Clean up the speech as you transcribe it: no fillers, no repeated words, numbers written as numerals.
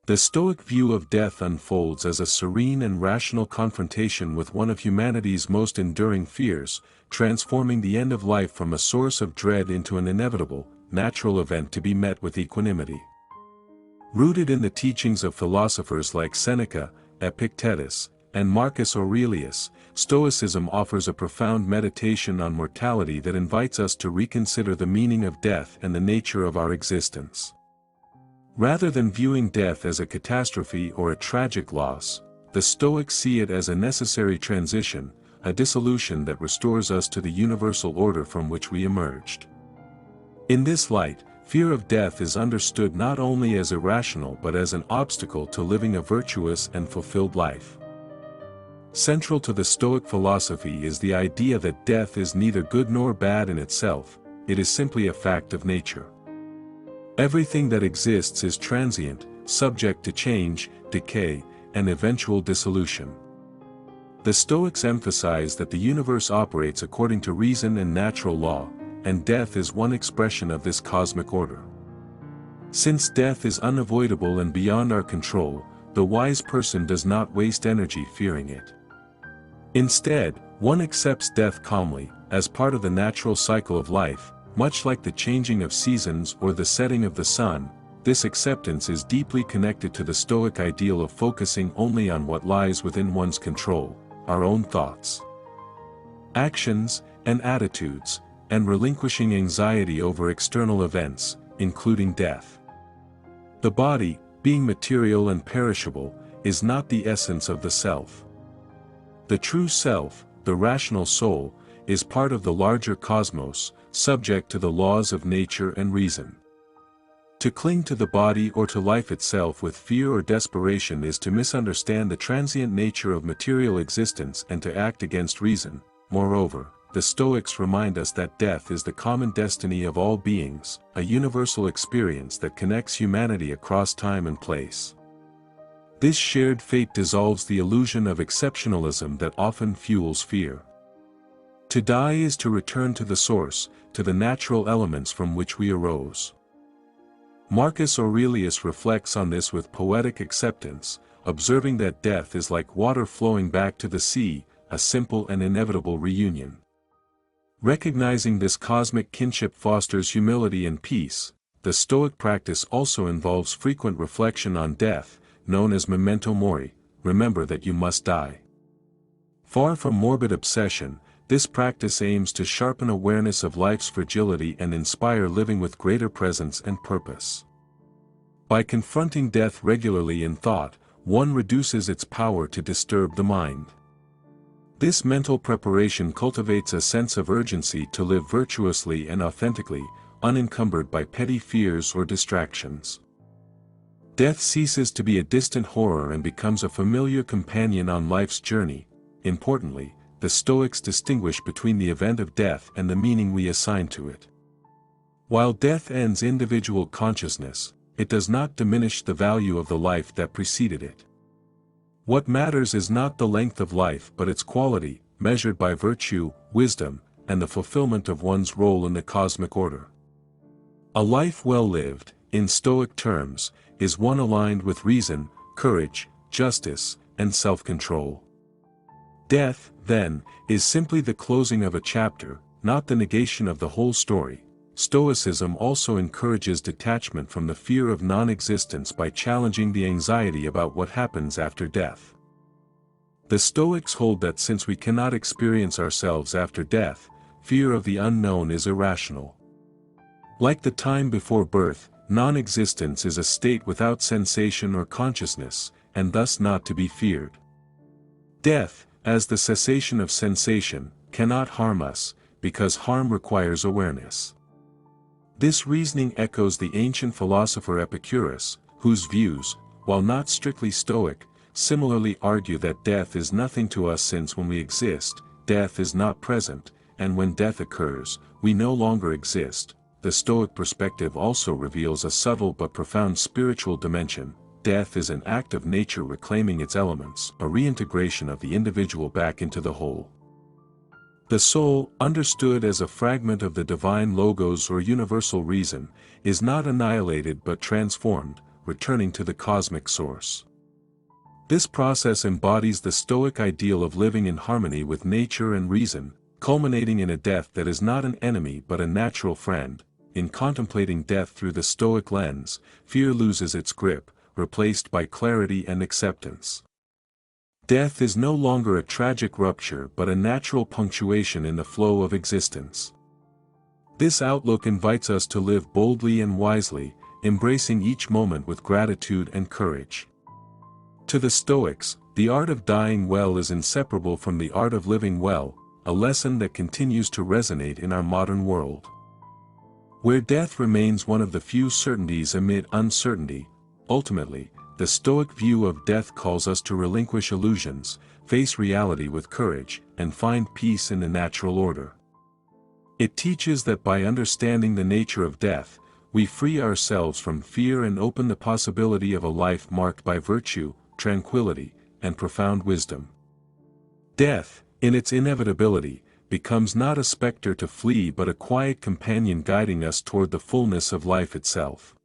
The Stoic view of death unfolds as a serene and rational confrontation with one of humanity's most enduring fears, transforming the end of life from a source of dread into an inevitable, natural event to be met with equanimity. Rooted in the teachings of philosophers like Seneca, Epictetus, and Marcus Aurelius, Stoicism offers a profound meditation on mortality that invites us to reconsider the meaning of death and the nature of our existence. Rather than viewing death as a catastrophe or a tragic loss, the Stoics see it as a necessary transition, a dissolution that restores us to the universal order from which we emerged. In this light, fear of death is understood not only as irrational but as an obstacle to living a virtuous and fulfilled life. Central to the Stoic philosophy is the idea that death is neither good nor bad in itself, it is simply a fact of nature. Everything that exists is transient, subject to change, decay, and eventual dissolution. The Stoics emphasize that the universe operates according to reason and natural law, and death is one expression of this cosmic order. Since death is unavoidable and beyond our control, the wise person does not waste energy fearing it. Instead, one accepts death calmly, as part of the natural cycle of life. Much like the changing of seasons or the setting of the sun, this acceptance is deeply connected to the Stoic ideal of focusing only on what lies within one's control, our own thoughts, actions, and attitudes, and relinquishing anxiety over external events, including death. The body, being material and perishable, is not the essence of the self. The true self, the rational soul, is part of the larger cosmos, subject to the laws of nature and reason. To cling to the body or to life itself with fear or desperation is to misunderstand the transient nature of material existence and to act against reason. Moreover, the Stoics remind us that death is the common destiny of all beings, a universal experience that connects humanity across time and place. This shared fate dissolves the illusion of exceptionalism that often fuels fear. To die is to return to the source, to the natural elements from which we arose. Marcus Aurelius reflects on this with poetic acceptance, observing that death is like water flowing back to the sea, a simple and inevitable reunion. Recognizing this cosmic kinship fosters humility and peace. The Stoic practice also involves frequent reflection on death, known as memento mori, remember that you must die. Far from morbid obsession, this practice aims to sharpen awareness of life's fragility and inspire living with greater presence and purpose. By confronting death regularly in thought, one reduces its power to disturb the mind. This mental preparation cultivates a sense of urgency to live virtuously and authentically, unencumbered by petty fears or distractions. Death ceases to be a distant horror and becomes a familiar companion on life's journey. Importantly, the Stoics distinguish between the event of death and the meaning we assign to it. While death ends individual consciousness, it does not diminish the value of the life that preceded it. What matters is not the length of life but its quality, measured by virtue, wisdom, and the fulfillment of one's role in the cosmic order. A life well lived, in Stoic terms, is one aligned with reason, courage, justice, and self-control. Death, then, is simply the closing of a chapter, not the negation of the whole story. Stoicism also encourages detachment from the fear of non-existence by challenging the anxiety about what happens after death. The Stoics hold that since we cannot experience ourselves after death, fear of the unknown is irrational. Like the time before birth, non-existence is a state without sensation or consciousness, and thus not to be feared. Death, as the cessation of sensation, cannot harm us, because harm requires awareness. This reasoning echoes the ancient philosopher Epictetus, whose views, while not strictly Stoic, similarly argue that death is nothing to us since when we exist, death is not present, and when death occurs, we no longer exist. The Stoic perspective also reveals a subtle but profound spiritual dimension. Death is an act of nature reclaiming its elements, a reintegration of the individual back into the whole. The soul, understood as a fragment of the divine logos or universal reason, is not annihilated but transformed, returning to the cosmic source. This process embodies the Stoic ideal of living in harmony with nature and reason, culminating in a death that is not an enemy but a natural friend. In contemplating death through the Stoic lens, fear loses its grip, replaced by clarity and acceptance. Death is no longer a tragic rupture but a natural punctuation in the flow of existence. This outlook invites us to live boldly and wisely, embracing each moment with gratitude and courage. To the Stoics, the art of dying well is inseparable from the art of living well, a lesson that continues to resonate in our modern world. Where death remains one of the few certainties amid uncertainty, ultimately, the Stoic view of death calls us to relinquish illusions, face reality with courage, and find peace in the natural order. It teaches that by understanding the nature of death, we free ourselves from fear and open the possibility of a life marked by virtue, tranquility, and profound wisdom. Death, in its inevitability, becomes not a specter to flee but a quiet companion guiding us toward the fullness of life itself.